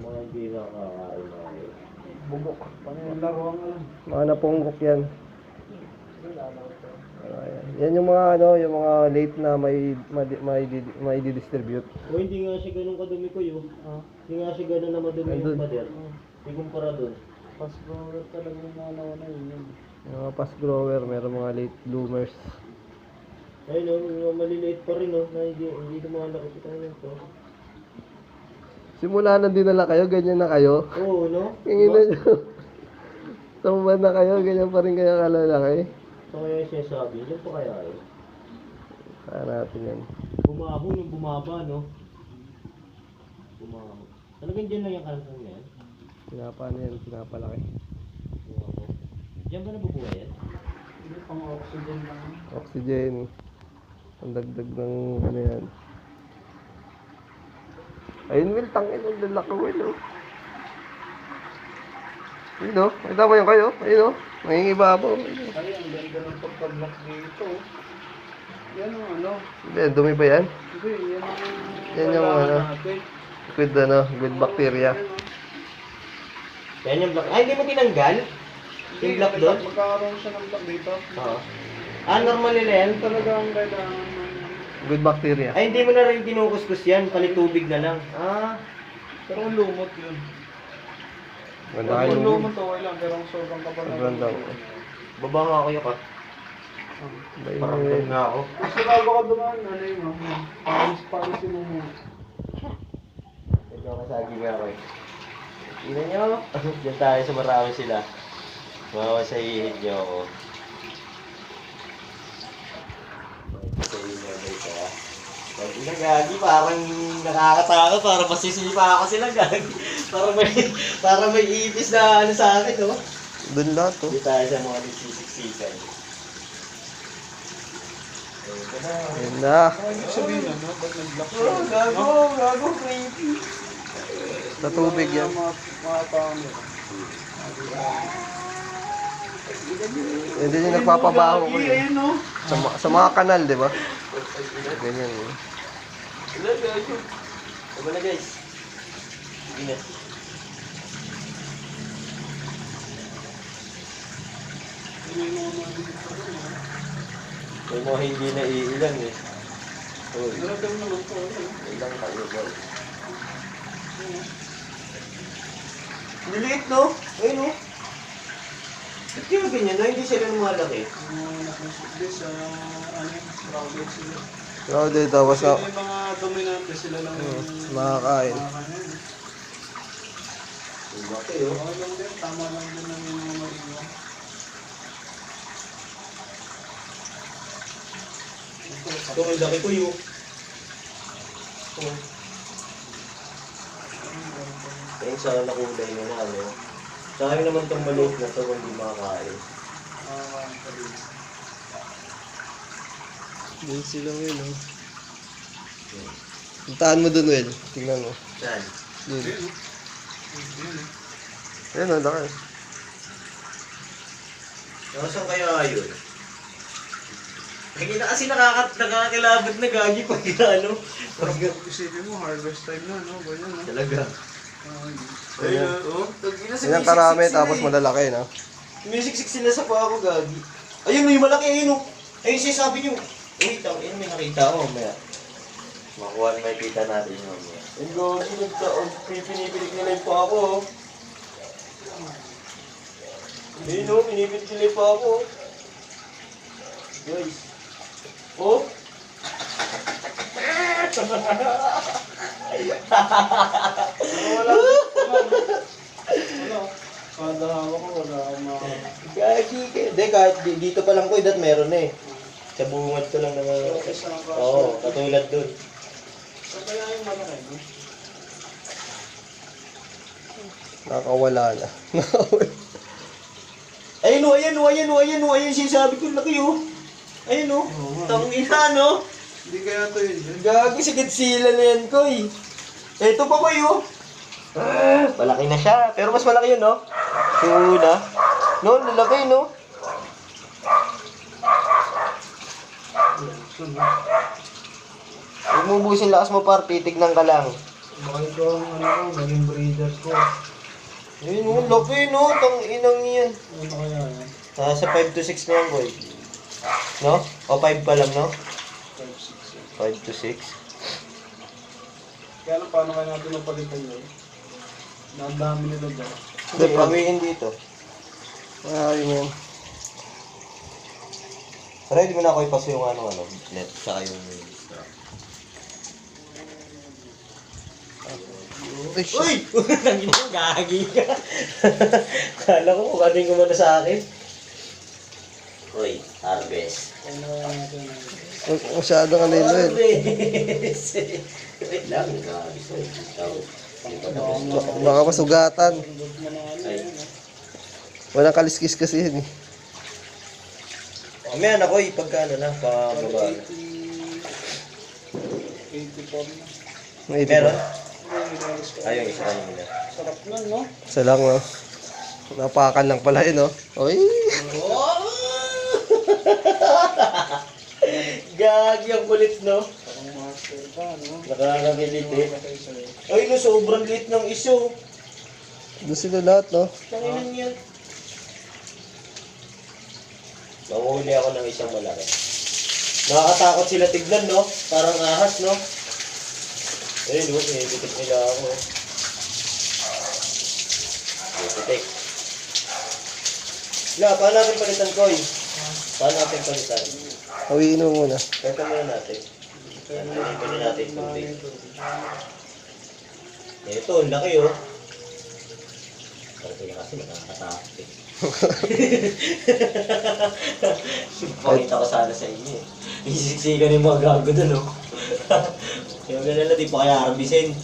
mga hindi nakakain na kayo. Bubok. Paano yung laruan nga lang? Mga napunggok yan. Ayan. Yan yung mga ano, yung mga late na may distribute. O hindi nga siya ganun kadumi ko yun. Hindi nga siya ganun na madumi Andun. yung pader. Ikumpara doon. Fast grower talaga yung mga nauna yun. Yung mga fast grower, meron mga late bloomers. Ayun o, yung maliliit pa rin o, na hindi lumalaki kita nito. Simula nang dinala kayo, ganyan na kayo. Oo, no? Hingin na nyo. Tumban na kayo, ganyan pa rin kayo kalalaki. So kaya siya sabi, yun pa kaya eh. Kaya natin yan. Bumaho nung bumaba, no? Bumaho. Talagang dyan lang yung kalasang na yan? Pinapano yan, pinapalaki. Bumaho. Diyan ba nabubuhay yan? Hindi pang oxygen lang. Oxygen. Ang dagdag ng ano yan. Ayun, Will, tangin. Ang lalaki, Will, oh. Ayun, oh. Nakita mo yung kayo? Ayun, oh. Nangingibabaw. Ay, ang ganda ng pagka-block dito. Yan ang ano. Hindi, dumi ba yan? Hindi, yan ang Yan yung kailangan ano. natin. With bacteria. Yan, oh. Yan yung block. Ay, hindi mo tinanggal? Yung block doon? Magkakaroon siya ng block dito. Oo. Ah, normal nila yan? Talaga ang kailangan ng... Good bacteria. Ay, hindi mo na rin kinukuskus yan. Palit tubig na lang. Ah. Pero ang lumot yun. Ganda Ang kayo. lumot okay lang, pero ang sobrang kapal na. Ganda. Baba nga ako yung kat. Parang doon nga ako. Kasi bago ka dumaan, ano yun, oh. Paris mo mo. Medyo kasagi nga ako eh. Tingnan nyo. Diyan tayo sa marami sila. Mamasahihid nyo ako. Sa inyo dito ah. Pag inagagi, parang nakakatakot. Parang masisipa ako sila gagi. Para may ipis na ano sa akin, no? Doon lahat, oh. Hindi tayo sa mga nagsisiksikan. Ayun na. Ibig sabihin, ano? Ba't nag-block siya? Oh, gago, creepy. Sa tubig yan. Mga tao nila. Hindi yung nagpapabaho ko Gagi, yun. ayun, no? Sa mga kanal, di ba? Ganyan, eh. Wala, gago. Tama na guys. Sige na. May mga hindi na iilan eh. Uy, Maramdam naman ko. ilang tayo guys. Niliit no? Ayun no? Ba't kaya ganyan no? Hindi sila lumalaki. Nakasukli sa, ano, crowded sila. Crowded, tapos Kasi na yung mga dominante sila lang yung makakain. makakain. Ang laki oh. Okay lang din, tama lang din ng mga mariwa. Ito ang laki ko yun. Oh. Kaya sana nakulay nyo na ano. Sayang naman itong maliit na ito kung hindi makakain. Doon sila, Will, oh. Puntahan mo doon, Will. Tingnan mo. Saan? Doon. Ayun, ang laki. Nasaan kaya yun? Hindi na kasi nakakilabot na gagi pag ano. Pero isipin mo, harvest time na, no? Ganyan, no? Talaga. Ayan. Oh. Ganyan karami, tapos malalaki, no? Music sila sa pa ako gagi. Ayun, may malaki ayun oh. Ayun siya sabi niyo. Wait, ayun may nakita ako mamaya. Makuha may kita natin yun mamaya. Ayun gagi, pinipilig nila yung pa ako oh. Ayun oh, pinipilig nila yung pa ako oh. Guys. Oh? Wala. Kada hawak ko, wala akong mga... Gagi, hindi kahit dito pa lang ko, dat meron na eh. Sa bungad ko lang naman. Oo, katulad dun. So, kaya yung malaki, no? Nakakawala na. Ayun o, ayan o, ayan o, ayan o, ayan siya sabi ko, laki o. Ayun o, tangina no. Hindi kaya ito yun. Gagi sa Godzilla na yan ko eh. Eto pa ba yun? Malaki na siya, pero mas malaki yun no? Yung una. No, lalaki no? Huwag mo busin lakas mo par, titignan ka lang. Baka ito ang ano ko, naging breeder ko. Ayun oh, laki no, tang inang yan. Ano kaya yan? Nasa 5 to 6 na yan, boy. No? O 5 pa lang, no? 5, 6 yan. 5 to 6. Kaya lang, paano kaya natin mapalitan yun? Na ang dami nila dyan. Hindi, pawiin dito. Ay, man. Ready mo na ako ipaso yung ano, net, saka yung strap. Ay, shit. Uy! Nangin mo, gagi ka. Kala ko kung ano yung kumano sa akin. Uy, harvest. Ano kaya natin? Huwag masyadong ano yun. Harvest! Wait lang, nag-harvest. Ikaw, hindi pa tapos. Baka masugatan. Good na na ano Ay. yan. Walang kaliskis kasi yun eh. Mamaya na ko, pagka ano na, pababa na. 84 na. May Meron? Ay, inalis ko. Ayun, isa kanina. Sarap nun, no? Isa lang, no? Napakan lang pala yun, no? Uy! Gagi ang kulit, no? Parang master ka, no? Nakakabilit eh. Matay sa'yo. Ay, no, sobrang liit ng iso. Doon sila lahat, no? Tanginan yan. Nanguhuli ako ng isang malaki. Nakakatakot sila tignan, no? Parang ahas, no? Ayun, di ba? Pinipitik nila ako. Pinipitik. La, paano natin palitan, Koy? Paano natin palitan? Hawiin mo muna. Kwenta muna natin. Palitan na natin yung tubig. Ito, ang laki, oh. Pero kaya kasi nakakatakot eh. Pakita ko sana sa inyo eh. Isiksikan yung mga gago dun, oh. Kaya ganun na, di pa kaya arbisin.